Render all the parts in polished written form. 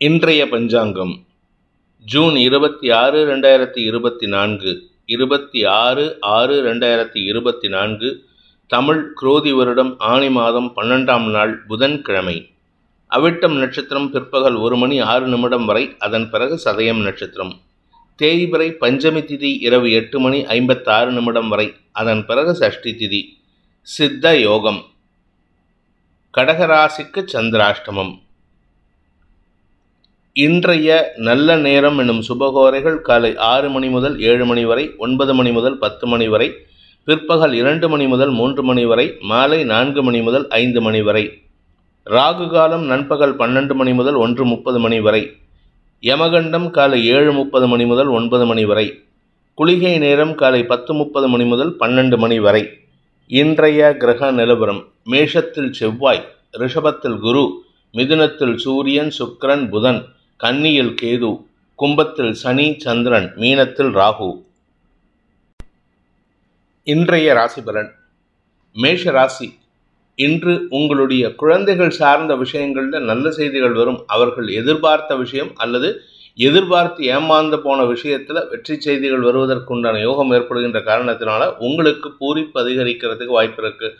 இன்றைய பஞ்சாங்கம் ஜூன் 26, 2024 26/6/2024 தமிழ் குரோதி வருடம் ஆனி மாதம் 12ஆம் நாள் புதன்கிழமை. அவிட்டம் நட்சத்திரம் பிற்பகல் 1:06 வரை, அதன் பிறகு சதயம் நட்சத்திரம். தேய்பிறை பஞ்சமி திதி இரவு 8:56 வரை, அதன் பிறகு சஷ்டி திதி. சித்த யோகம். கடகராசிக்கு சந்திராஷ்டமம். இன்றைய நல்ல நேரம் என்னும் சுபகோரைகள் காலை 6 மணி முதல் 7 மணி வரை, 9 மணி முதல் 10 மணி வரை, பிற்பகல் 2 மணி முதல் 3 மணி வரை, மாலை 4 மணி முதல் 5 மணி வரை. ராகு காலம் நண்பகல் 12 மணி முதல் 1:30 மணி வரை. யமகண்டம் காலை 7:30 மணி முதல் 9 மணி வரை. குளிகை நேரம் காலை 10:30 மணி முதல் 12 மணி வரை. இன்றைய கிரக நிலவரம்: மேஷத்தில் செவ்வாய், ரிஷபத்தில் குரு, மிதுனத்தில் சூரியன், சுக்கிரன், புதன், கன்னியில் கேது, கும்பத்தில் சனி, சந்திரன், மீனத்தில் ராகு. இன்றைய ராசி பலன். மேஷ ராசி. இன்று உங்களுடைய குழந்தைகள் சார்ந்த விஷயங்களில் நல்ல செய்திகள் வரும். அவர்கள் எதிர்பார்த்த விஷயம் அல்லது எதிர்பார்த்து ஏமாந்து போன விஷயத்தில் வெற்றி செய்திகள் வருவதற்குண்டான யோகம் ஏற்படுகின்ற காரணத்தினால உங்களுக்கு பூரிப்பு அதிகரிக்கிறதுக்கு வாய்ப்பு இருக்குது.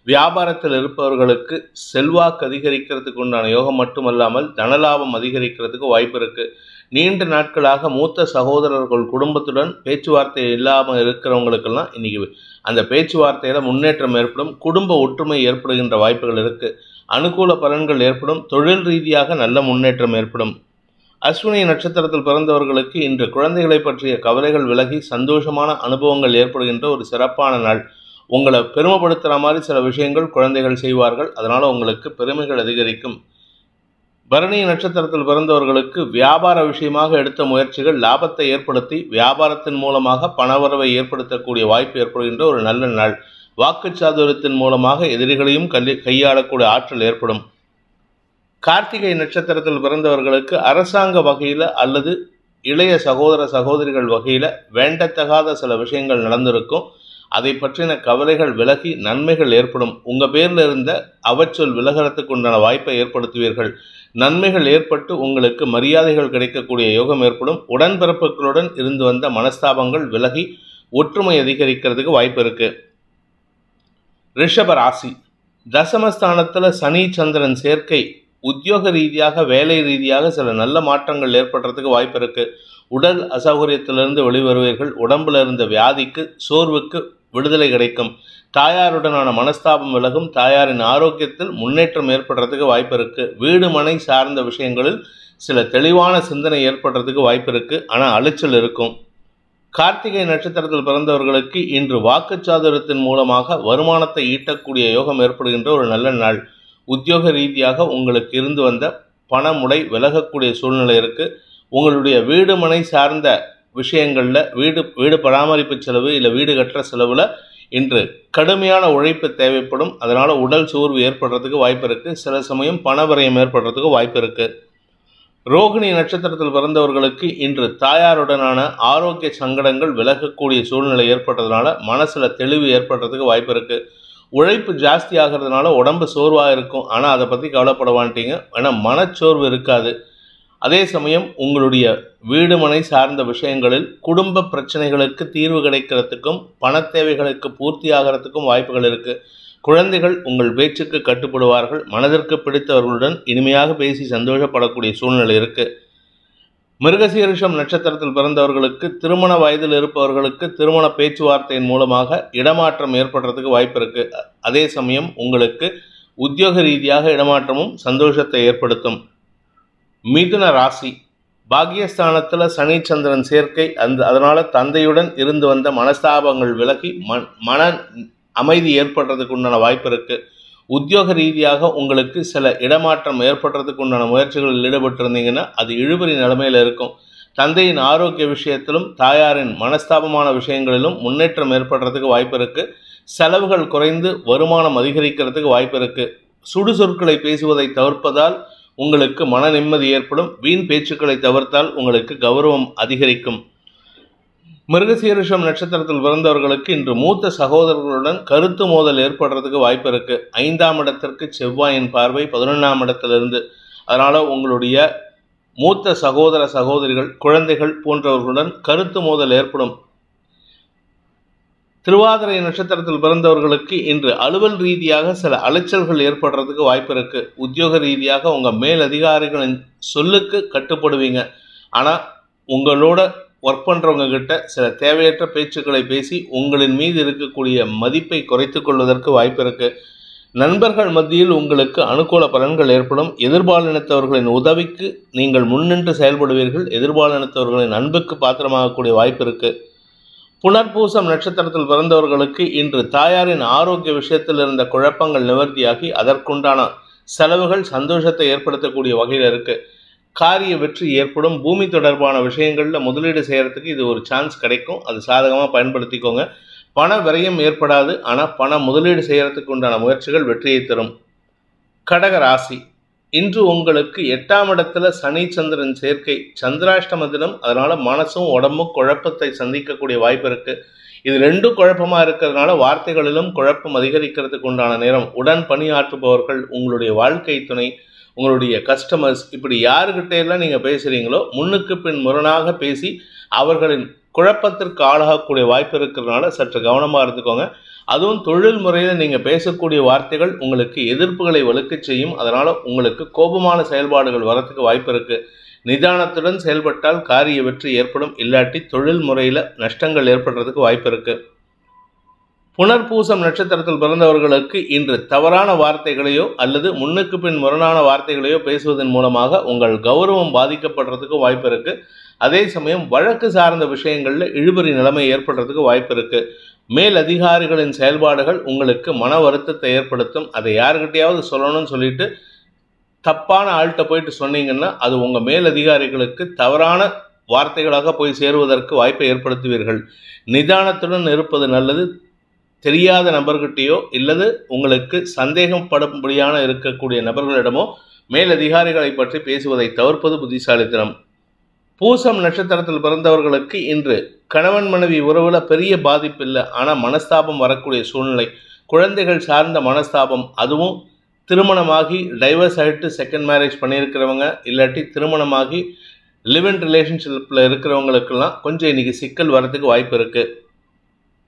வியாபாரத்தில் இருப்பவர்களுக்கு செல்வாக்கு அதிகரிக்கிறதுக்கு உண்டான யோகம் மட்டுமல்லாமல் தனலாபம் அதிகரிக்கிறதுக்கு வாய்ப்பு இருக்குது. நீண்ட நாட்களாக மூத்த சகோதரர்கள் குடும்பத்துடன் பேச்சுவார்த்தை இல்லாமல் இருக்கிறவங்களுக்கெல்லாம் இன்றைக்கி அந்த பேச்சுவார்த்தையில் முன்னேற்றம் ஏற்படும். குடும்ப ஒற்றுமை ஏற்படுகின்ற வாய்ப்புகள் இருக்குது. அனுகூல பலன்கள் ஏற்படும். தொழில் ரீதியாக நல்ல முன்னேற்றம் ஏற்படும். அஸ்வினி நட்சத்திரத்தில் பிறந்தவர்களுக்கு இன்று குழந்தைகளை பற்றிய கவலைகள் விலகி சந்தோஷமான அனுபவங்கள் ஏற்படுகின்ற ஒரு சிறப்பான நாள். உங்களை பெருமைப்படுத்துகிற மாதிரி சில விஷயங்கள் குழந்தைகள் செய்வார்கள். அதனால் உங்களுக்கு பெருமைகள் அதிகரிக்கும். பரணி நட்சத்திரத்தில் பிறந்தவர்களுக்கு வியாபார விஷயமாக எடுத்த முயற்சிகள் லாபத்தை ஏற்படுத்தி வியாபாரத்தின் மூலமாக பணவரவை ஏற்படுத்தக்கூடிய வாய்ப்பு ஏற்படுகின்ற ஒரு நல்ல நாள். வாக்குச்சாதுரியத்தின் மூலமாக எதிரிகளையும் கையாளக்கூடிய ஆற்றல் ஏற்படும். கார்த்திகை நட்சத்திரத்தில் பிறந்தவர்களுக்கு அரசாங்க வகையில் அல்லது இளைய சகோதர சகோதரிகள் வகையில் வேண்டத்தகாத சில விஷயங்கள் நடந்திருக்கும். அதை பற்றின கவலைகள் விலகி நன்மைகள் ஏற்படும். உங்கள் பேரில் இருந்த அவச்சொல் விலகிறதுக்கு உண்டான வாய்ப்பை ஏற்படுத்துவீர்கள். நன்மைகள் ஏற்பட்டு உங்களுக்கு மரியாதைகள் கிடைக்கக்கூடிய யோகம் ஏற்படும். உடன்பிறப்புகளுடன் இருந்து வந்த மனஸ்தாபங்கள் விலகி ஒற்றுமை அதிகரிக்கிறதுக்கு வாய்ப்பு இருக்குது. ரிஷப ராசி. தசமஸ்தானத்தில் சனி சந்திரன் சேர்க்கை உத்தியோக ரீதியாக வேலை ரீதியாக சில நல்ல மாற்றங்கள் ஏற்படுறதுக்கு வாய்ப்பு இருக்குது. உடல் அசௌகரியத்திலிருந்து வெளிவருவீர்கள். உடம்புல இருந்த வியாதிக்கு சோர்வுக்கு விடுதலை கிடைக்கும். தாயாருடனான மனஸ்தாபம் விலகும். தாயாரின் ஆரோக்கியத்தில் முன்னேற்றம் ஏற்படுறதுக்கு வாய்ப்பு இருக்குது. வீடு மனை சார்ந்த விஷயங்களில் சில தெளிவான சிந்தனை ஏற்படுறதுக்கு வாய்ப்பு இருக்குது. ஆனால் அலைச்சல் இருக்கும். கார்த்திகை நட்சத்திரத்தில் பிறந்தவர்களுக்கு இன்று வாக்குச்சாதுரியத்தின் மூலமாக வருமானத்தை ஈட்டக்கூடிய யோகம் ஏற்படுகின்ற ஒரு நல்ல நாள். உத்தியோக ரீதியாக உங்களுக்கு இருந்து வந்த பணமுடை விலகக்கூடிய சூழ்நிலை இருக்குது. உங்களுடைய வீடு மனை சார்ந்த விஷயங்களில் வீடு பராமரிப்பு செலவு இல்லை வீடு கட்டுற செலவில் இன்று கடுமையான உழைப்பு தேவைப்படும். அதனால் உடல் சோர்வு ஏற்படுறதுக்கு வாய்ப்பு இருக்குது. சில சமயம் பண விரயம் ஏற்படுறதுக்கு வாய்ப்பு இருக்குது. ரோகிணி நட்சத்திரத்தில் பிறந்தவர்களுக்கு இன்று தாயாருடனான ஆரோக்கிய சங்கடங்கள் விலகக்கூடிய சூழ்நிலை ஏற்பட்டதுனால மனசில் தெளிவு ஏற்படுறதுக்கு வாய்ப்பு இருக்குது. உழைப்பு ஜாஸ்தி ஆகிறதுனால உடம்பு சோர்வாக இருக்கும். ஆனால் அதை பற்றி கவலைப்பட மாட்டீங்க. ஆனால் மனச்சோர்வு இருக்காது. அதே சமயம் உங்களுடைய வீடு மனை சார்ந்த விஷயங்களில் குடும்ப பிரச்சனைகளுக்கு தீர்வு கிடைக்கிறதுக்கும் பண தேவைகளுக்கு பூர்த்தி ஆகிறதுக்கும் வாய்ப்புகள் இருக்குது. குழந்தைகள் உங்கள் பேச்சுக்கு கட்டுப்படுவார்கள். மனதிற்கு பிடித்தவர்களுடன் இனிமையாக பேசி சந்தோஷப்படக்கூடிய சூழ்நிலை இருக்குது. மிருகசீரிஷம் நட்சத்திரத்தில் பிறந்தவர்களுக்கு திருமண வயதில் இருப்பவர்களுக்கு திருமண பேச்சுவார்த்தையின் மூலமாக இடமாற்றம் ஏற்படுறதுக்கு வாய்ப்பு இருக்குது. அதே சமயம் உங்களுக்கு உத்தியோக ரீதியாக இடமாற்றமும் சந்தோஷத்தை ஏற்படுத்தும். மிதுன ராசி. பாக்கியஸ்தானத்தில் சனி சந்திரன் சேர்க்கை அதனால் தந்தையுடன் இருந்து வந்த மனஸ்தாபங்கள் விலகி மன அமைதி ஏற்படுறதுக்கு உண்டான வாய்ப்பு இருக்குது. உத்தியோக ரீதியாக உங்களுக்கு சில இடமாற்றம் ஏற்படுறதுக்கு உண்டான முயற்சிகளில் ஈடுபட்டிருந்தீங்கன்னா அது இழுபறி நிலைமையில் இருக்கும். தந்தையின் ஆரோக்கிய விஷயத்திலும் தாயாரின் மனஸ்தாபமான விஷயங்களிலும் முன்னேற்றம் ஏற்படுறதுக்கு வாய்ப்பு இருக்குது. செலவுகள் குறைந்து வருமானம் அதிகரிக்கிறதுக்கு வாய்ப்பு இருக்குது. சுடுசொற்களை பேசுவதை தவிர்ப்பதால் உங்களுக்கு மன நிம்மதி ஏற்படும். வீண் பேச்சுக்களை தவிர்த்தால் உங்களுக்கு கௌரவம் அதிகரிக்கும். மிருகசீரிஷம் நட்சத்திரத்தில் பிறந்தவர்களுக்கு இன்று மூத்த சகோதரர்களுடன் கருத்து மோதல் ஏற்படுறதுக்கு வாய்ப்பு இருக்குது. 5ஆம் இடத்திற்கு செவ்வாயின் பார்வை 11ஆம் இடத்திலிருந்து. அதனால் உங்களுடைய மூத்த சகோதர சகோதரிகள், குழந்தைகள் போன்றவர்களுடன் கருத்து மோதல் ஏற்படும். திருவாதிரை நட்சத்திரத்தில் பிறந்தவர்களுக்கு இன்று அலுவல் ரீதியாக சில அலைச்சல்கள் ஏற்படுறதுக்கு வாய்ப்பு இருக்கு. உத்தியோக ரீதியாக உங்க மேல் அதிகாரிகளின் சொல்லுக்கு கட்டுப்படுவீங்க. ஆனா உங்களோட ஒர்க் பண்றவங்க கிட்ட சில தேவையற்ற பேச்சுக்களை பேசி உங்களின் மீது இருக்கக்கூடிய மதிப்பை குறைத்துக் கொள்வதற்கு வாய்ப்பு இருக்கு. நண்பர்கள் மத்தியில் உங்களுக்கு அனுகூல பலன்கள் ஏற்படும். எதிர்பாலினத்தவர்களின் உதவிக்கு நீங்கள் முன்னின்று செயல்படுவீர்கள். எதிர்பாலினத்தவர்களின் அன்புக்கு பாத்திரமாகக்கூடிய வாய்ப்பு இருக்கு. புனர்பூசம் நட்சத்திரத்தில் பிறந்தவர்களுக்கு இன்று தாயாரின் ஆரோக்கிய விஷயத்தில் இருந்த குழப்பங்கள் நிவர்த்தியாகி அதற்குண்டான செலவுகள் சந்தோஷத்தை ஏற்படுத்தக்கூடிய வகையில் இருக்கு. காரிய வெற்றி ஏற்படும். பூமி தொடர்பான விஷயங்களில் முதலீடு செய்யறதுக்கு இது ஒரு சான்ஸ் கிடைக்கும். அது சாதகமாக பயன்படுத்திக்கோங்க. பண விரயம் ஏற்படாது. ஆனால் பண முதலீடு செய்யறதுக்கு உண்டான முயற்சிகள் வெற்றியை தரும். கடக ராசி, இன்று உங்களுக்கு 8ஆம் இடத்துல சனி சந்திரன் சேர்க்கை, சந்திராஷ்டம தினம். அதனால மனசும் உடம்பும் குழப்பத்தை சந்திக்கக்கூடிய வாய்ப்பு இருக்கு. இது ரெண்டும் குழப்பமா இருக்கிறதுனால வார்த்தைகளிலும் குழப்பம் அதிகரிக்கிறதுக்கு உண்டான நேரம். உடன் பணியாற்றுபவர்கள், உங்களுடைய வாழ்க்கை துணை, உங்களுடைய கஸ்டமர்ஸ், இப்படி யாருக்கிட்ட எல்லாம் நீங்க பேசுறீங்களோ முன்னுக்கு பின் முரணாக பேசி அவர்களின் குழப்பத்திற்கு ஆளாகக்கூடிய வாய்ப்பு இருக்கிறதுனால சற்று கவனமாக இருந்துக்கோங்க. அதுவும் தொழில் முறையில் நீங்கள் பேசக்கூடிய வார்த்தைகள் உங்களுக்கு எதிர்ப்புகளை வலுக்க செய்யும். அதனால் உங்களுக்கு கோபமான செயல்பாடுகள் வரத்துக்கு வாய்ப்பு இருக்குது. நிதானத்துடன் செயல்பட்டால் காரிய வெற்றி ஏற்படும். இல்லாட்டி தொழில் முறையில் நஷ்டங்கள் ஏற்படுறதுக்கு வாய்ப்பு இருக்குது. புனர்பூசம் நட்சத்திரத்தில் பிறந்தவர்களுக்கு இன்று தவறான வார்த்தைகளையோ அல்லது முன்னுக்கு பின் முரணான வார்த்தைகளையோ பேசுவதன் மூலமாக உங்கள் கௌரவம் பாதிக்கப்படுறதுக்கு வாய்ப்பு இருக்குது. அதே சமயம் வழக்கு சார்ந்த விஷயங்களில் இழுபறி நிலைமை ஏற்படுறதுக்கு வாய்ப்பு இருக்குது. மேல் அதிகாரிகளின் செயல்பாடுகள் உங்களுக்கு மன வருத்தத்தை ஏற்படுத்தும். அதை யாருக்கிட்டையாவது சொல்லணும்னு சொல்லிட்டு தப்பான ஆள்கிட்ட போயிட்டு சொன்னீங்கன்னா அது உங்கள் மேல் அதிகாரிகளுக்கு தவறான வார்த்தைகளாக போய் சேருவதற்கு வாய்ப்பை ஏற்படுத்துவீர்கள். நிதானத்துடன் இருப்பது நல்லது. தெரியாத நபர்கிட்டையோ இல்லது உங்களுக்கு சந்தேகப்படும்படியான இருக்கக்கூடிய நபர்களிடமோ மேல் அதிகாரிகளை பற்றி பேசுவதை தவிர்ப்பது புத்திசாலித்தனம். பூசம் நட்சத்திரத்தில் பிறந்தவர்களுக்கு இன்று கணவன் மனைவி உறவுல பெரிய பாதிப்பு இல்லை. ஆனால் மனஸ்தாபம் வரக்கூடிய சூழ்நிலை, குழந்தைகள் சார்ந்த மனஸ்தாபம், அதுவும் திருமணமாகி டைவர்ஸ் ஆகிட்டு செகண்ட் மேரேஜ் பண்ணியிருக்கிறவங்க இல்லாட்டி திருமணமாகி லிவ் இன் ரிலேஷன்ஷிப்பில் இருக்கிறவங்களுக்கெல்லாம் கொஞ்சம் இன்னைக்கு சிக்கல் வரதுக்கு வாய்ப்பு இருக்குது.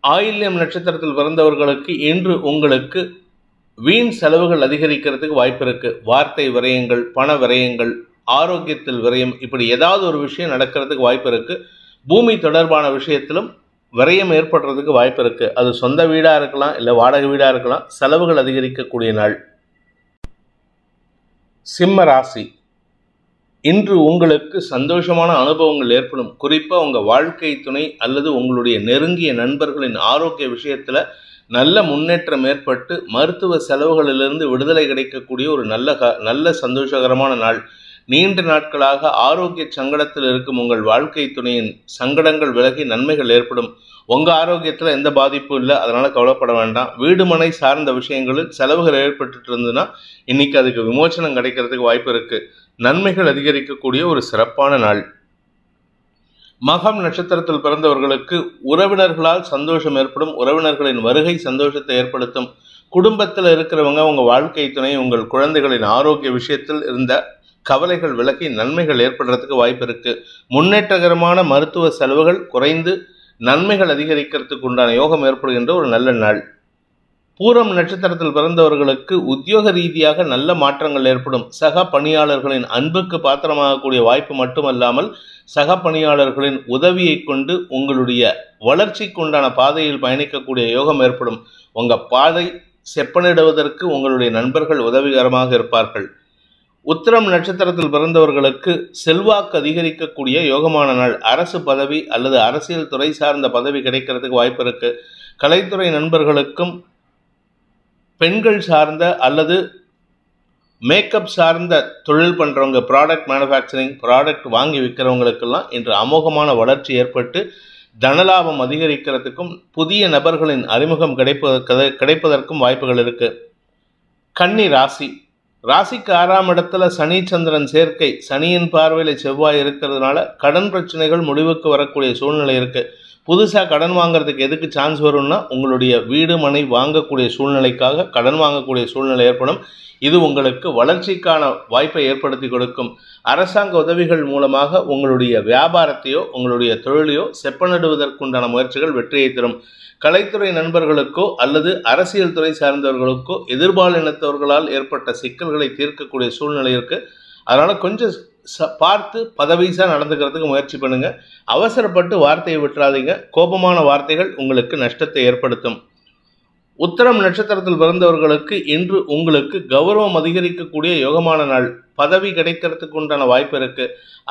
ஆயில்யம் நட்சத்திரத்தில் பிறந்தவர்களுக்கு இன்று உங்களுக்கு வீண் செலவுகள் அதிகரிக்கிறதுக்கு வாய்ப்பு இருக்குது. வார்த்தை விரயங்கள், பண விரயங்கள், ஆரோக்கியத்தில் விரயம், இப்படி ஏதாவது ஒரு விஷயம் நடக்கிறதுக்கு வாய்ப்பு இருக்குது. பூமி தொடர்பான விஷயத்திலும் விரயம் ஏற்படுறதுக்கு வாய்ப்பு இருக்குது. அது சொந்த வீடாக இருக்கலாம், இல்லை வாடகை வீடாக இருக்கலாம். செலவுகள் அதிகரிக்கக்கூடிய நாள். சிம்ம ராசி, இன்று உங்களுக்கு சந்தோஷமான அனுபவங்கள் ஏற்படும். குறிப்பாக உங்கள் வாழ்க்கை துணை அல்லது உங்களுடைய நெருங்கிய நண்பர்களின் ஆரோக்கிய விஷயத்தில் நல்ல முன்னேற்றம் ஏற்பட்டு மருத்துவ செலவுகளிலிருந்து விடுதலை கிடைக்கக்கூடிய ஒரு நல்ல சந்தோஷகரமான நாள். நீண்ட நாட்களாக ஆரோக்கிய சங்கடத்தில் இருக்கும் உங்கள் வாழ்க்கை துணையின் சங்கடங்கள் விலகி நன்மைகள் ஏற்படும். உங்கள் ஆரோக்கியத்தில் எந்த பாதிப்பும் இல்லை. அதனால் கவலைப்பட வேண்டாம். வீடு மனை சார்ந்த விஷயங்களில் செலவுகள் ஏற்பட்டு இருந்ததுன்னா இன்னைக்கு அதுக்கு விமோசனம் கிடைக்கிறதுக்கு வாய்ப்பு இருக்குது. நன்மைகள் அதிகரிக்கக்கூடிய ஒரு சிறப்பான நாள். மகம் நட்சத்திரத்தில் பிறந்தவர்களுக்கு உறவினர்களால் சந்தோஷம் ஏற்படும். உறவினர்களின் வருகை சந்தோஷத்தை ஏற்படுத்தும். குடும்பத்தில் இருக்கிறவங்க, உங்கள் வாழ்க்கை துணை, உங்கள் குழந்தைகளின் ஆரோக்கிய விஷயத்தில் இருந்த கவலைகள் விலகி நன்மைகள் ஏற்படுறதுக்கு வாய்ப்பு இருக்குது. முன்னேற்றகரமான மருத்துவ செலவுகள் குறைந்து நன்மைகள் அதிகரிக்கிறதுக்கு உண்டான யோகம் ஏற்படுகின்ற ஒரு நல்ல நாள். பூரம் நட்சத்திரத்தில் பிறந்தவர்களுக்கு உத்தியோக ரீதியாக நல்ல மாற்றங்கள் ஏற்படும். சக பணியாளர்களின் அன்புக்கு பாத்திரமாகக்கூடிய வாய்ப்பு மட்டுமல்லாமல் சக பணியாளர்களின் உதவியை கொண்டு உங்களுடைய வளர்ச்சிக்கு உண்டான பாதையில் பயணிக்கக்கூடிய யோகம் ஏற்படும். உங்கள் பாதை செப்பனிடுவதற்கு உங்களுடைய நண்பர்கள் உதவிகரமாக இருப்பார்கள். உத்திரம் நட்சத்திரத்தில் பிறந்தவர்களுக்கு செல்வாக்கு அதிகரிக்கக்கூடிய யோகமான நாள். அரசு பதவி அல்லது அரசியல் துறை சார்ந்த பதவி கிடைக்கிறதுக்கு வாய்ப்பு இருக்கு. கலைத்துறை நண்பர்களுக்கும் பெண்கள் சார்ந்த அல்லது மேக்கப் சார்ந்த தொழில் பண்ணுறவங்க, ப்ராடக்ட் மேனுஃபேக்சரிங், ப்ராடக்ட் வாங்கி விற்கிறவங்களுக்கெல்லாம் இன்று அமோகமான வளர்ச்சி ஏற்பட்டு தனலாபம் அதிகரிக்கிறதுக்கும் புதிய நபர்களின் அறிமுகம் கிடைப்பதற்கும் வாய்ப்புகள் இருக்கு. கன்னி ராசி, ராசிக்கு 6ஆம் இடத்துல சனி சந்திரன் சேர்க்கை, சனியின் பார்வையில் செவ்வாய் இருக்கிறதுனால கடன் பிரச்சனைகள் முடிவுக்கு வரக்கூடிய சூழ்நிலை இருக்கு. புதுசாக கடன் வாங்குறதுக்கு எதுக்கு சான்ஸ் வரும்னா உங்களுடைய வீடு மனை வாங்கக்கூடிய சூழ்நிலைக்காக கடன் வாங்கக்கூடிய சூழ்நிலை ஏற்படும். இது உங்களுக்கு வளர்ச்சிக்கான வாய்ப்பை ஏற்படுத்தி கொடுக்கும். அரசாங்க உதவிகள் மூலமாக உங்களுடைய வியாபாரத்தையோ உங்களுடைய தொழிலையோ செப்பனிடுவதற்குண்டான முயற்சிகள் வெற்றியை தரும். கலைத்துறை நண்பர்களுக்கோ அல்லது அரசியல் துறை சார்ந்தவர்களுக்கோ எதிர்பாலினத்தவர்களால் ஏற்பட்ட சிக்கல்களை தீர்க்கக்கூடிய சூழ்நிலை இருக்குது. அதனால் கொஞ்சம் பார்த்து பதவிசாக நடந்துக்கிறதுக்கு முயற்சி பண்ணுங்க. அவசரப்பட்டு வார்த்தையை விட்டுறாதீங்க. கோபமான வார்த்தைகள் உங்களுக்கு நஷ்டத்தை ஏற்படுத்தும். உத்திரம் நட்சத்திரத்தில் பிறந்தவர்களுக்கு இன்று உங்களுக்கு கௌரவம் அதிகரிக்கக்கூடிய யோகமான நாள். பதவி கிடைக்கிறதுக்கு உண்டான வாய்ப்பு இருக்கு.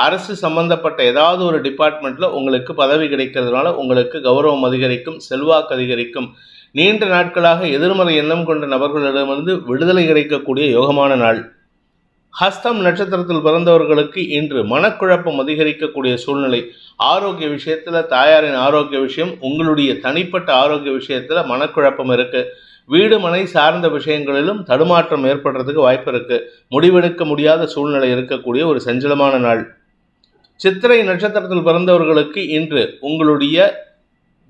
அரசு சம்பந்தப்பட்ட ஏதாவது ஒரு டிபார்ட்மெண்ட்ல உங்களுக்கு பதவி கிடைக்கிறதுனால உங்களுக்கு கௌரவம் அதிகரிக்கும், செல்வாக்கு அதிகரிக்கும். நீண்ட நாட்களாக எதிர்மறை எண்ணம் கொண்ட நபர்களிடமிருந்து விடுதலை கிடைக்கக்கூடிய யோகமான நாள். ஹஸ்தம் நட்சத்திரத்தில் பிறந்தவர்களுக்கு இன்று மனக்குழப்பம் அதிகரிக்கக்கூடிய சூழ்நிலை. ஆரோக்கிய விஷயத்தில், தாயாரின் ஆரோக்கிய விஷயம், உங்களுடைய தனிப்பட்ட ஆரோக்கிய விஷயத்தில் மனக்குழப்பம் இருக்குது. வீடு மனை சார்ந்த விஷயங்களிலும் தடுமாற்றம் ஏற்படுறதுக்கு வாய்ப்பு இருக்குது. முடிவெடுக்க முடியாத சூழ்நிலை இருக்கக்கூடிய ஒரு சஞ்சலமான நாள். சித்திரை நட்சத்திரத்தில் பிறந்தவர்களுக்கு இன்று உங்களுடைய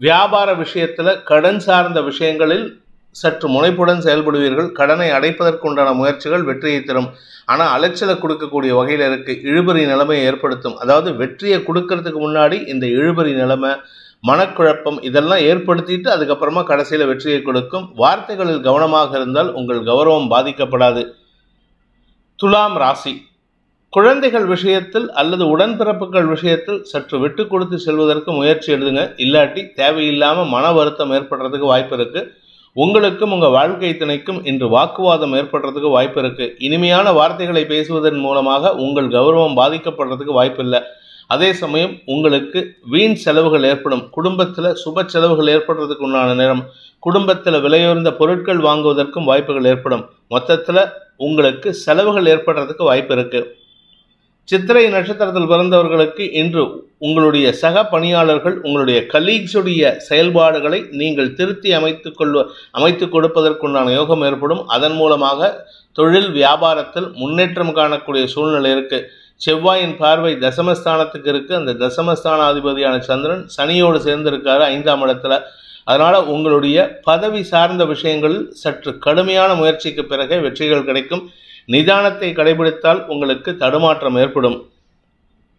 வியாபார விஷயத்தில் கடன் சார்ந்த விஷயங்களில் சற்று முனைப்புடன் செயல்படுவீர்கள். கடனை அடைப்பதற்குண்டான முயற்சிகள் வெற்றியை தரும். ஆனால் அலைச்சலை கொடுக்கக்கூடிய வகையில் இருக்குது. இழுபறி நிலைமையை ஏற்படுத்தும். அதாவது வெற்றியை கொடுக்கறதுக்கு முன்னாடி இந்த இழுபறி நிலைமை, மனக்குழப்பம் இதெல்லாம் ஏற்படுத்திட்டு அதுக்கப்புறமா கடைசியில் வெற்றியை கொடுக்கும். வார்த்தைகளில் கவனமாக இருந்தால் உங்கள் கௌரவம் பாதிக்கப்படாது. துலாம் ராசி. குழந்தைகள் விஷயத்தில் அல்லது உடன்பிறப்புகள் விஷயத்தில் சற்று விட்டு கொடுத்து செல்வதற்கு முயற்சி எடுதுங்க. இல்லாட்டி தேவையில்லாமல் மன வருத்தம் ஏற்படுறதுக்கு வாய்ப்பு இருக்குது. உங்களுக்கும் உங்கள் வாழ்க்கை துணைக்கும் இன்று வாக்குவாதம் ஏற்படுறதுக்கு வாய்ப்பு இருக்குது. இனிமையான வார்த்தைகளை பேசுவதன் மூலமாக உங்கள் கௌரவம் பாதிக்கப்படுறதுக்கு வாய்ப்பு இல்லை. அதே சமயம் உங்களுக்கு வீண் செலவுகள் ஏற்படும். குடும்பத்தில் சுப செலவுகள் ஏற்படுறதுக்கு உண்டான நேரம். குடும்பத்தில் விலையுயர்ந்த பொருட்கள் வாங்குவதற்கும் வாய்ப்புகள் ஏற்படும். மொத்தத்தில் உங்களுக்கு செலவுகள் ஏற்படுறதுக்கு வாய்ப்பு இருக்குது. சித்திரை நட்சத்திரத்தில் பிறந்தவர்களுக்கு இன்று உங்களுடைய சக பணியாளர்கள், உங்களுடைய கலீக்ஸுடைய செயல்பாடுகளை நீங்கள் திருத்தி அமைத்து கொடுப்பதற்குண்டான யோகம் ஏற்படும். அதன் மூலமாக தொழில் வியாபாரத்தில் முன்னேற்றம் காணக்கூடிய சூழ்நிலை இருக்குது. செவ்வாயின் பார்வை தசமஸ்தானத்துக்கு இருக்குது. அந்த தசமஸ்தானாதிபதியான சந்திரன் சனியோடு சேர்ந்திருக்காரு 5ஆம் இடத்துல. அதனால் உங்களுடைய பதவி சார்ந்த விஷயங்களில் சற்று கடுமையான முயற்சிக்கு பிறகே வெற்றிகள் கிடைக்கும். நிதானத்தை கடைபிடித்தால் உங்களுக்கு தடுமாற்றம் ஏற்படும்.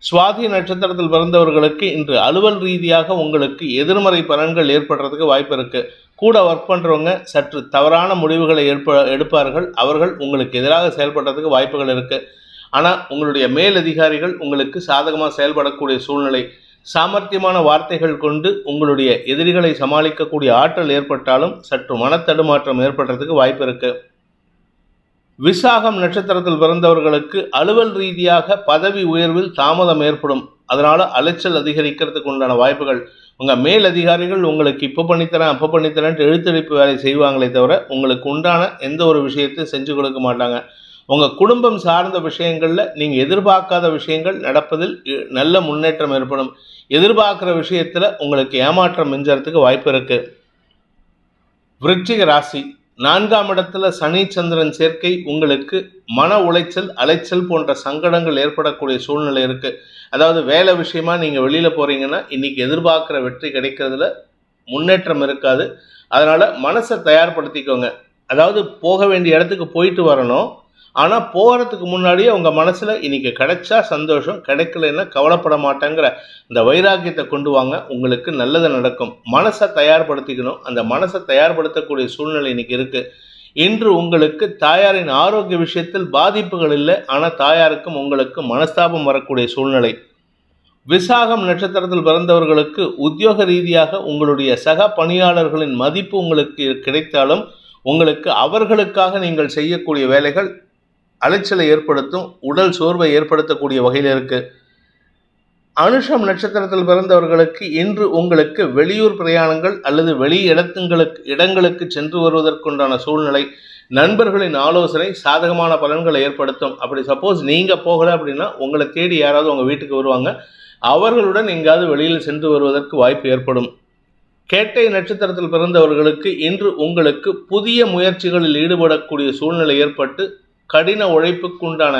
சுவாதி நட்சத்திரத்தில் பிறந்தவர்களுக்கு இன்று அலுவல் ரீதியாக உங்களுக்கு எதிர்மறை பலன்கள் ஏற்படுறதுக்கு வாய்ப்பு இருக்குது. கூட ஒர்க் பண்ணுறவங்க சற்று தவறான முடிவுகளை எடுப்பார்கள். அவர்கள் உங்களுக்கு எதிராக செயல்படுறதுக்கு வாய்ப்புகள் இருக்குது. ஆனால் உங்களுடைய மேலதிகாரிகள் உங்களுக்கு சாதகமாக செயல்படக்கூடிய சூழ்நிலை. சாமர்த்தியமான வார்த்தைகள் கொண்டு உங்களுடைய எதிரிகளை சமாளிக்கக்கூடிய ஆற்றல் ஏற்பட்டாலும் சற்று மனத்தடுமாற்றம் ஏற்படுறதுக்கு வாய்ப்பு இருக்குது. விசாகம் நட்சத்திரத்தில் பிறந்தவர்களுக்கு அலுவல் ரீதியாக பதவி உயர்வில் தாமதம் ஏற்படும். அதனால் அலைச்சல் அதிகரிக்கிறதுக்கு உண்டான வாய்ப்புகள். உங்கள் மேல் அதிகாரிகள் உங்களுக்கு இப்போ பண்ணித்தரேன் அப்போ பண்ணித்தரேன்ட்டு எழுத்தடிப்பு வேலை செய்வாங்களே தவிர உங்களுக்கு உண்டான எந்த ஒரு விஷயத்தையும் செஞ்சு கொடுக்க மாட்டாங்க. உங்கள் குடும்பம் சார்ந்த விஷயங்களில் நீங்கள் எதிர்பார்க்காத விஷயங்கள் நடப்பதில் நல்ல முன்னேற்றம் ஏற்படும். எதிர்பார்க்குற விஷயத்தில் உங்களுக்கு ஏமாற்றம் மிஞ்சறதுக்கு வாய்ப்பு இருக்குது. விருச்சிக ராசி. 4ஆம் இடத்துல சனி சந்திரன் சேர்க்கை உங்களுக்கு மன உளைச்சல், அலைச்சல் போன்ற சங்கடங்கள் ஏற்படக்கூடிய சூழ்நிலை இருக்குது. அதாவது வேலை விஷயமா நீங்கள் வெளியில் போகிறீங்கன்னா இன்றைக்கி எதிர்பார்க்குற வெற்றி கிடைக்கிறதுல முன்னேற்றம் இருக்காது. அதனால் மனசை தயார்படுத்திக்கோங்க. அதாவது போக வேண்டிய இடத்துக்கு போயிட்டு வரணும். ஆனால் போகிறதுக்கு முன்னாடியே உங்கள் மனசில் இன்றைக்கி கிடைச்சா சந்தோஷம், கிடைக்கலன்னா கவலைப்பட மாட்டேங்கிற இந்த வைராக்கியத்தை கொண்டு வாங்க. உங்களுக்கு நல்லது நடக்கும். மனசை தயார்படுத்திக்கணும். அந்த மனசை தயார்படுத்தக்கூடிய சூழ்நிலை இன்றைக்கி இருக்குது. இன்று உங்களுக்கு தாயாரின் ஆரோக்கிய விஷயத்தில் பாதிப்புகள் இல்லை. ஆனால் தாயாருக்கும் உங்களுக்கு மனஸ்தாபம் வரக்கூடிய சூழ்நிலை. விசாகம் நட்சத்திரத்தில் பிறந்தவர்களுக்கு உத்தியோக ரீதியாக உங்களுடைய சக பணியாளர்களின் மதிப்பு உங்களுக்கு கிடைத்தாலும் உங்களுக்கு அவர்களுக்காக நீங்கள் செய்யக்கூடிய வேலைகள் அலைச்சலை ஏற்படுத்தும், உடல் சோர்வை ஏற்படுத்தக்கூடிய வகையில் இருக்குது. அனுஷம் நட்சத்திரத்தில் பிறந்தவர்களுக்கு இன்று உங்களுக்கு வெளியூர் பிரயாணங்கள் அல்லது வெளி இடங்களுக்கு சென்று வருவதற்குண்டான சூழ்நிலை. நண்பர்களின் ஆலோசனை சாதகமான பலன்களை ஏற்படுத்தும். அப்படி சப்போஸ் நீங்கள் போகலை அப்படின்னா உங்களை தேடி யாராவது உங்கள் வீட்டுக்கு வருவாங்க. அவர்களுடன் எங்காவது வெளியில் சென்று வருவதற்கு வாய்ப்பு ஏற்படும். கேட்டை நட்சத்திரத்தில் பிறந்தவர்களுக்கு இன்று உங்களுக்கு புதிய முயற்சிகளில் ஈடுபடக்கூடிய சூழ்நிலை ஏற்பட்டு கடின உழைப்புக்குண்டான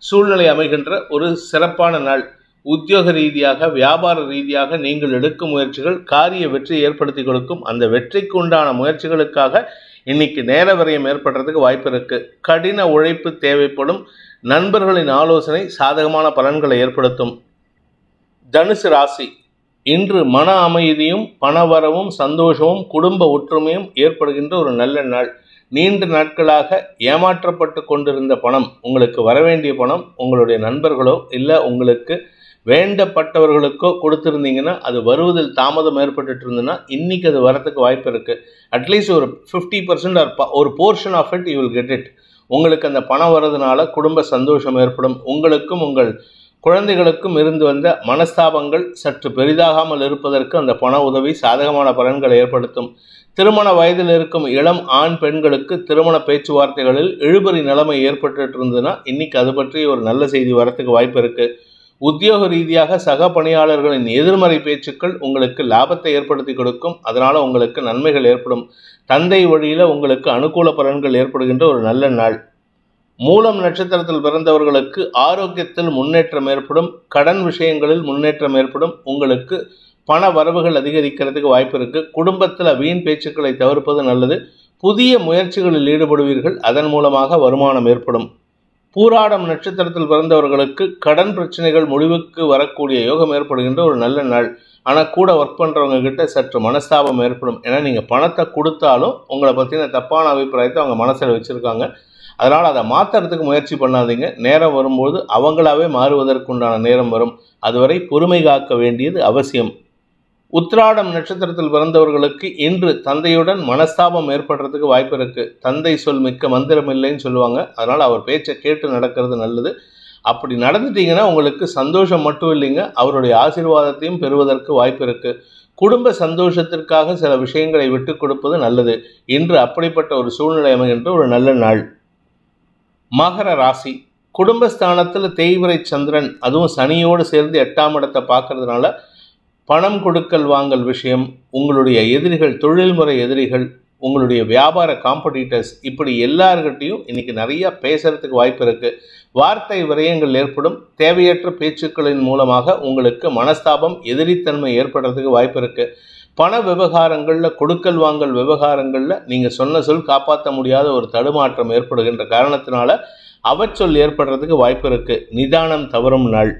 சூழ்நிலை அமைகின்ற ஒரு சிறப்பான நாள். உத்தியோக ரீதியாக, வியாபார ரீதியாக நீங்கள் எடுக்கும் முயற்சிகள் காரிய வெற்றி ஏற்படுத்தி கொடுக்கும். அந்த வெற்றிக்கு உண்டான முயற்சிகளுக்காக இன்னைக்கு நேர விரயம் ஏற்படுறதுக்கு வாய்ப்பு இருக்கு. கடின உழைப்பு தேவைப்படும். நண்பர்களின் ஆலோசனை சாதகமான பலன்களை ஏற்படுத்தும். தனுசு ராசி, இன்று மன அமைதியும் பணவரவும் சந்தோஷமும் குடும்ப ஒற்றுமையும் ஏற்படுகின்ற ஒரு நல்ல நாள். நீண்ட நாட்களாக ஏமாற்றப்பட்டு கொண்டிருந்த பணம், உங்களுக்கு வரவேண்டிய பணம், உங்களுடைய நண்பர்களோ இல்லை உங்களுக்கு வேண்டப்பட்டவர்களுக்கோ கொடுத்துருந்தீங்கன்னா அது வருவதில் தாமதம் ஏற்பட்டு இருந்ததுன்னா இன்னைக்கு அது வரத்துக்கு வாய்ப்பு இருக்குது. அட்லீஸ்ட் ஒரு 50% ஒரு portion of it you will get it. உங்களுக்கு அந்த பணம் வர்றதுனால குடும்ப சந்தோஷம் ஏற்படும். உங்களுக்கும் உங்கள் குழந்தைகளுக்கும் இருந்து வந்த மனஸ்தாபங்கள் சற்று பெரிதாகாமல் இருப்பதற்கு அந்த பண உதவி சாதகமான பலன்களை ஏற்படுத்தும். திருமண வயதில் இருக்கும் இளம் ஆண் பெண்களுக்கு திருமண பேச்சுவார்த்தைகளில் இழுபறி நிலைமை ஏற்பட்டு இருந்ததுன்னா இன்னைக்கு அது பற்றி ஒரு நல்ல செய்தி வரத்துக்கு வாய்ப்பு இருக்குது. உத்தியோக ரீதியாக சக பணியாளர்களின் எதிர்மறை பேச்சுக்கள் உங்களுக்கு லாபத்தை ஏற்படுத்தி கொடுக்கும். அதனால் உங்களுக்கு நன்மைகள் ஏற்படும். தந்தை வழியில் உங்களுக்கு அனுகூல பலன்கள் ஏற்படுகின்ற ஒரு நல்ல நாள். மூலம் நட்சத்திரத்தில் பிறந்தவர்களுக்கு ஆரோக்கியத்தில் முன்னேற்றம் ஏற்படும். கடன் விஷயங்களில் முன்னேற்றம் ஏற்படும். உங்களுக்கு பண வரவுகள் அதிகரிக்கிறதுக்கு வாய்ப்பு இருக்குது. குடும்பத்தில் வீண் பேச்சுக்களை தவிர்ப்பது நல்லது. புதிய முயற்சிகளில் ஈடுபடுவீர்கள். அதன் மூலமாக வருமானம் ஏற்படும். பூராடம் நட்சத்திரத்தில் பிறந்தவர்களுக்கு கடன் பிரச்சனைகள் முடிவுக்கு வரக்கூடிய யோகம் ஏற்படுகின்ற ஒரு நல்ல நாள். ஆனால் கூட ஒர்க் பண்ணுறவங்க கிட்ட சற்று மனஸ்தாபம் ஏற்படும். ஏன்னா நீங்கள் பணத்தை கொடுத்தாலும் உங்களை பற்றின தப்பான அபிப்பிராயத்தை அவங்க மனசில் வச்சுருக்காங்க. அதனால் அதை மாற்றுறதுக்கு முயற்சி பண்ணாதீங்க. நேரம் வரும்போது அவங்களாவே மாறுவதற்குண்டான நேரம் வரும். அதுவரை பொறுமை காக்க வேண்டியது அவசியம். உத்திராடம் நட்சத்திரத்தில் பிறந்தவர்களுக்கு இன்று தந்தையுடன் மனஸ்தாபம் ஏற்படுறதுக்கு வாய்ப்பு இருக்குது. தந்தை சொல் மிக்க மந்திரம் இல்லைன்னு சொல்லுவாங்க. அதனால் அவர் பேச்சை கேட்டு நடக்கிறது நல்லது. அப்படி நடந்துட்டீங்கன்னா உங்களுக்கு சந்தோஷம் மட்டும் இல்லைங்க, அவருடைய ஆசீர்வாதத்தையும் பெறுவதற்கு வாய்ப்பு இருக்குது. குடும்ப சந்தோஷத்திற்காக சில விஷயங்களை விட்டு கொடுப்பது நல்லது. இன்று அப்படிப்பட்ட ஒரு சூழ்நிலை அமைகின்ற ஒரு நல்ல நாள். மகர ராசி, குடும்பஸ்தானத்தில் தேய்விரை சந்திரன், அதுவும் சனியோடு சேர்ந்து 8ஆம் இடத்தை பார்க்கறதுனால பணம் கொடுக்கல் வாங்கல் விஷயம், உங்களுடைய எதிரிகள், தொழில்முறை எதிரிகள், உங்களுடைய வியாபார காம்படிட்டர்ஸ், இப்படி எல்லார்கிட்டையும் இன்றைக்கி நிறையா பேசுகிறதுக்கு வாய்ப்பு இருக்குது. வார்த்தை விரயங்கள் ஏற்படும். தேவையற்ற பேச்சுக்களின் மூலமாக உங்களுக்கு மனஸ்தாபம், எதிரித்தன்மை ஏற்படுறதுக்கு வாய்ப்பு இருக்குது. பண விவகாரங்களில், கொடுக்கல் வாங்கல் விவகாரங்களில் நீங்கள் சொன்ன சொல் காப்பாற்ற முடியாத ஒரு தடுமாற்றம் ஏற்படுகின்ற காரணத்தினால அவச்சொல் ஏற்படுறதுக்கு வாய்ப்பு இருக்குது. நிதானம் தவறும் நாள்.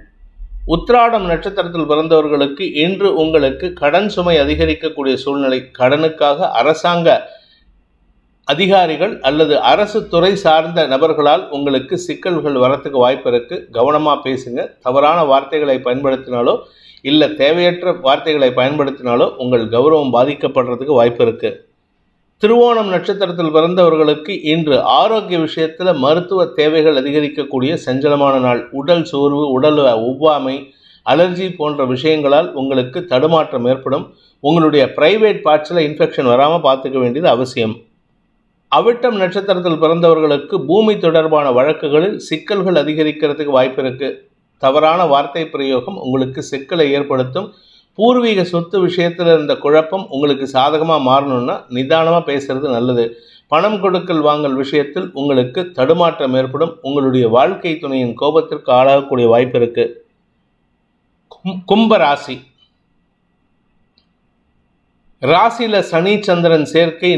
உத்திராடம் நட்சத்திரத்தில் பிறந்தவர்களுக்கு இன்று உங்களுக்கு கடன் சுமை அதிகரிக்கக்கூடிய சூழ்நிலை. கடனுக்காக அரசாங்க அதிகாரிகள் அல்லது அரசு துறை சார்ந்த நபர்களால் உங்களுக்கு சிக்கல்கள் வரத்துக்கு வாய்ப்பு இருக்குது. கவனமாக பேசுங்க. தவறான வார்த்தைகளை பயன்படுத்தினாலோ இல்லை தேவையற்ற வார்த்தைகளை பயன்படுத்தினாலோ உங்கள் கௌரவம் பாதிக்கப்படுறதுக்கு வாய்ப்பு இருக்குது. திருவோணம் நட்சத்திரத்தில் பிறந்தவர்களுக்கு இன்று ஆரோக்கிய விஷயத்தில் மருத்துவ தேவைகள் அதிகரிக்கக்கூடிய சஞ்சலமான நாள். உடல் சோர்வு, உடல் ஒவ்வாமை, அலர்ஜி போன்ற விஷயங்களால் உங்களுக்கு தடுமாற்றம் ஏற்படும். உங்களுடைய பிரைவேட் பார்ட்ஸில் இன்ஃபெக்ஷன் வராமல் பார்த்துக்க வேண்டியது அவசியம். அவிட்டம் நட்சத்திரத்தில் பிறந்தவர்களுக்கு பூமி தொடர்பான வழக்குகளில் சிக்கல்கள் அதிகரிக்கிறதுக்கு வாய்ப்பு இருக்குது. தவறான வார்த்தை பிரயோகம் உங்களுக்கு சிக்கலை ஏற்படுத்தும். பூர்வீக சொத்து விஷயத்தில் இருந்த குழப்பம் உங்களுக்கு சாதகமாக மாறணும்னா நிதானமாக பேசுறது நல்லது. பணம் கொடுக்கல் வாங்கல் விஷயத்தில் உங்களுக்கு தடுமாற்றம் ஏற்படும். உங்களுடைய வாழ்க்கை துணையின் கோபத்திற்கு ஆளாகக்கூடிய வாய்ப்பு இருக்கு. கும்ப ராசி, ராசியில் சனி சந்திரன் சேர்க்கை,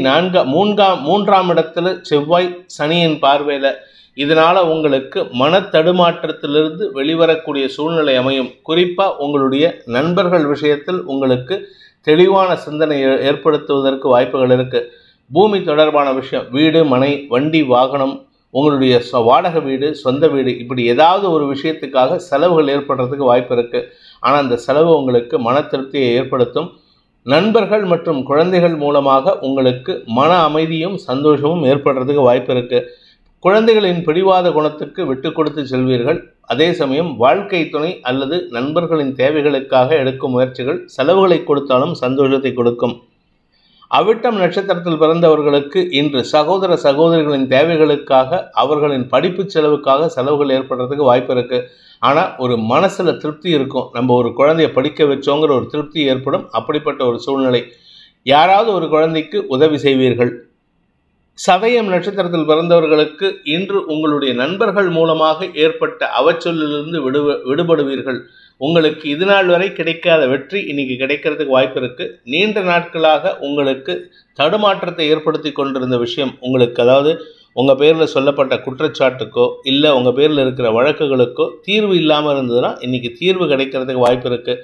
3ஆம் இடத்துல செவ்வாய் சனியின் பார்வையில். இதனால் உங்களுக்கு மனத்தடுமாற்றத்திலிருந்து வெளிவரக்கூடிய சூழ்நிலை அமையும். குறிப்பாக உங்களுடைய நண்பர்கள் விஷயத்தில் உங்களுக்கு தெளிவான சிந்தனை ஏற்படுத்துவதற்கு வாய்ப்புகள் இருக்குது. பூமி தொடர்பான விஷயம், வீடு, மனை, வண்டி, வாகனம், உங்களுடைய வாடகை வீடு, சொந்த வீடு, இப்படி ஏதாவது ஒரு விஷயத்துக்காக செலவுகள் ஏற்படுறதுக்கு வாய்ப்பு இருக்குது. ஆனால் அந்த செலவு உங்களுக்கு மன திருப்தியை ஏற்படுத்தும். நண்பர்கள் மற்றும் குழந்தைகள் மூலமாக உங்களுக்கு மன அமைதியும் சந்தோஷமும் ஏற்படுறதுக்கு வாய்ப்பு இருக்குது. குழந்தைகளின் பிடிவாத குணத்துக்கு விட்டு கொடுத்து செல்வீர்கள். அதே சமயம் வாழ்க்கை துணை அல்லது நண்பர்களின் தேவைகளுக்காக எடுக்கும் முயற்சிகள் செலவுகளை கொடுத்தாலும் சந்தோஷத்தை கொடுக்கும். அவிட்டம் நட்சத்திரத்தில் பிறந்தவர்களுக்கு இன்று சகோதர சகோதரிகளின் தேவைகளுக்காக, அவர்களின் படிப்பு செலவுக்காக செலவுகள் ஏற்படுறதுக்கு வாய்ப்பு இருக்குது. ஆனால் ஒரு மனசில் திருப்தி இருக்கும். நம்ம ஒரு குழந்தைய படிக்க வச்சோங்கிற ஒரு திருப்தி ஏற்படும். அப்படிப்பட்ட ஒரு சூழ்நிலை. யாராவது ஒரு குழந்தைக்கு உதவி செய்வீர்கள். சதயம் நட்சத்திரத்தில் பிறந்தவர்களுக்கு இன்று உங்களுடைய நண்பர்கள் மூலமாக ஏற்பட்ட அவச்சொல்லிலிருந்து விடுபடுவீர்கள். உங்களுக்கு இது நாள் வரை கிடைக்காத வெற்றி இன்னைக்கு கிடைக்கிறதுக்கு வாய்ப்பு இருக்குது. நீண்ட நாட்களாக உங்களுக்கு தடுமாற்றத்தை ஏற்படுத்தி கொண்டிருந்த விஷயம் உங்களுக்கு, அதாவது உங்கள் பேரில் சொல்லப்பட்ட குற்றச்சாட்டுக்கோ இல்லை உங்கள் பேரில் இருக்கிற வழக்குகளுக்கோ தீர்வு இல்லாமல் இருந்ததுன்னா இன்றைக்கி தீர்வு கிடைக்கிறதுக்கு வாய்ப்பு இருக்குது.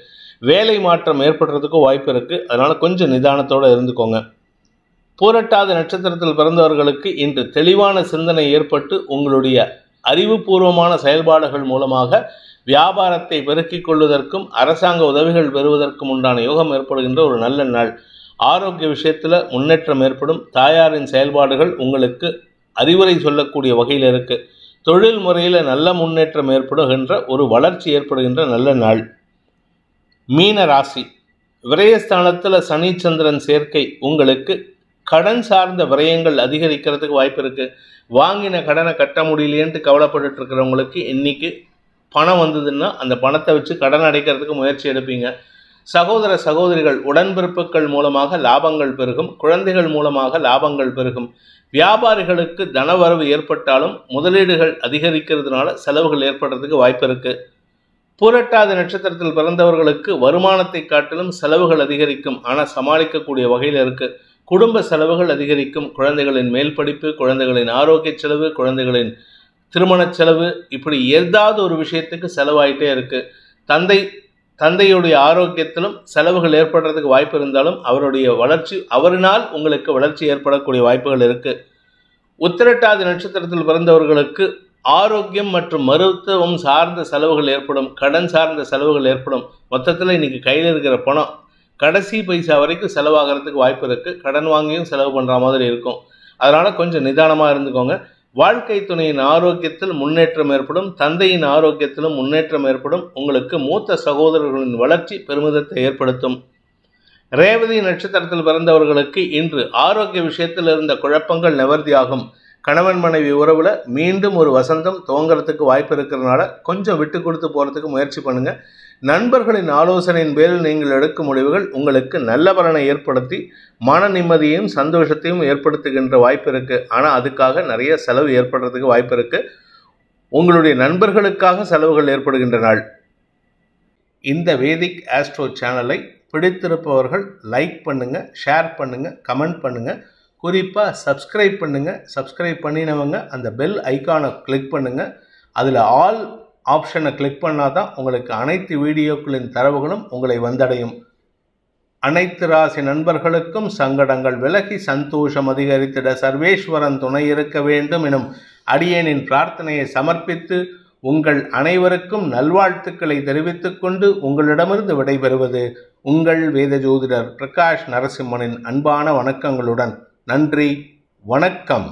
வேலை மாற்றம் ஏற்படுறதுக்கும் வாய்ப்பு இருக்குது. அதனால் கொஞ்சம் நிதானத்தோடு இருந்துக்கோங்க. பூரட்டாதி நட்சத்திரத்தில் பிறந்தவர்களுக்கு இன்று தெளிவான சிந்தனை ஏற்பட்டு உங்களுடைய அறிவுபூர்வமான செயல்பாடுகள் மூலமாக வியாபாரத்தை பெருக்கிக் கொள்வதற்கும் அரசாங்க உதவிகள் பெறுவதற்கும் உண்டான யோகம் ஏற்படுகின்ற ஒரு நல்ல நாள். ஆரோக்கிய விஷயத்தில் முன்னேற்றம் ஏற்படும். தாயாரின் செயல்பாடுகள் உங்களுக்கு அறிவுரை சொல்லக்கூடிய வகையில் இருக்குது. தொழில் முறையில் நல்ல முன்னேற்றம் ஏற்படுகின்ற ஒரு வளர்ச்சி ஏற்படுகின்ற நல்ல நாள். மீன ராசி, விரயஸ்தானத்தில் சனி சந்திரன் சேர்க்கை உங்களுக்கு கடன் சார்ந்த விரயங்கள் அதிகரிக்கிறதுக்கு வாய்ப்பு இருக்குது. வாங்கின கடனை கட்ட முடியலேன்ட்டு கவலைப்பட்டு இருக்கிறவங்களுக்கு இன்றைக்கி பணம் வந்ததுன்னா அந்த பணத்தை வச்சு கடன் அடைக்கிறதுக்கு முயற்சி எடுப்பீங்க. சகோதர சகோதரிகள் உடன்பிறப்புகள் மூலமாக லாபங்கள் பெருகும். குழந்தைகள் மூலமாக லாபங்கள் பெருகும். வியாபாரிகளுக்கு தனவரவு ஏற்பட்டாலும் முதலீடுகள் அதிகரிக்கிறதுனால செலவுகள் ஏற்படுறதுக்கு வாய்ப்பு இருக்குது. பூரட்டாதி நட்சத்திரத்தில் பிறந்தவர்களுக்கு வருமானத்தை காட்டிலும் செலவுகள் அதிகரிக்கும். ஆனால் சமாளிக்கக்கூடிய வகையில் இருக்குது. குடும்ப செலவுகள் அதிகரிக்கும். குழந்தைகளின் மேல் படிப்பு, குழந்தைகளின் ஆரோக்கிய செலவு, குழந்தைகளின் திருமண செலவு, இப்படி ஏதாவது ஒரு விஷயத்துக்கு செலவாயிட்டே இருக்குது. தந்தையுடைய ஆரோக்கியத்திலும் செலவுகள் ஏற்படுறதுக்கு வாய்ப்பு இருந்தாலும் அவரினால் உங்களுக்கு வளர்ச்சி ஏற்படக்கூடிய வாய்ப்புகள் இருக்குது. உத்திரட்டாதி நட்சத்திரத்தில் பிறந்தவர்களுக்கு ஆரோக்கியம் மற்றும் மருத்துவம் சார்ந்த செலவுகள் ஏற்படும். கடன் சார்ந்த செலவுகள் ஏற்படும். மொத்தத்தில் இன்றைக்கி கையில் இருக்கிற பணம் கடைசி பைசா வரைக்கும் செலவாகிறதுக்கு வாய்ப்பு இருக்குது. கடன் வாங்கியும் செலவு பண்ணுற மாதிரி இருக்கும். அதனால் கொஞ்சம் நிதானமாக இருந்துக்கோங்க. வாழ்க்கை துணையின் ஆரோக்கியத்தில் முன்னேற்றம் ஏற்படும். தந்தையின் ஆரோக்கியத்திலும் முன்னேற்றம் ஏற்படும். உங்களுக்கு மூத்த சகோதரர்களின் வளர்ச்சி பெருமிதத்தை ஏற்படுத்தும். ரேவதி நட்சத்திரத்தில் பிறந்தவர்களுக்கு இன்று ஆரோக்கிய விஷயத்தில் இருந்த குழப்பங்கள் நிவர்த்தியாகும். கணவன் மனைவி உறவில் மீண்டும் ஒரு வசந்தம் துவங்கிறதுக்கு வாய்ப்பு இருக்கிறதுனால கொஞ்சம் விட்டு கொடுத்து போகிறதுக்கு முயற்சி பண்ணுங்கள். நண்பர்களின் ஆலோசனையின் பேரில் நீங்கள் எடுக்கும் முடிவுகள் உங்களுக்கு நல்ல பலனை ஏற்படுத்தி மன நிம்மதியையும் சந்தோஷத்தையும் ஏற்படுத்துகின்ற வாய்ப்பு இருக்குது. ஆனால் அதுக்காக நிறைய செலவு ஏற்படுறதுக்கு வாய்ப்பு இருக்குது. உங்களுடைய நண்பர்களுக்காக செலவுகள் ஏற்படுகின்ற நாள். இந்த வேதிக் ஆஸ்ட்ரோ சேனலை பிடித்திருப்பவர்கள் லைக் பண்ணுங்கள், ஷேர் பண்ணுங்கள், கமெண்ட் பண்ணுங்கள். குறிப்பாக சப்ஸ்கிரைப் பண்ணுங்கள். சப்ஸ்கிரைப் பண்ணினவங்க அந்த பெல் ஐக்கானை கிளிக் பண்ணுங்கள். அதில் ஆல் ஆப்ஷனை கிளிக் பண்ணால் தான் உங்களுக்கு அனைத்து வீடியோக்களின் தரவுகளும் உங்களை வந்தடையும். அனைத்து ராசி நண்பர்களுக்கும் சங்கடங்கள் விலகி சந்தோஷம் அதிகரித்திட சர்வேஸ்வரன் துணை இருக்க வேண்டும் எனும் அடியேனின் பிரார்த்தனையை சமர்ப்பித்து உங்கள் அனைவருக்கும் நல்வாழ்த்துக்களை தெரிவித்துக் கொண்டு உங்களிடமிருந்து விடைபெறுவது உங்கள் வேத ஜோதிடர் பிரகாஷ் நரசிம்மனின் அன்பான வணக்கங்களுடன். நன்றி, வணக்கம்.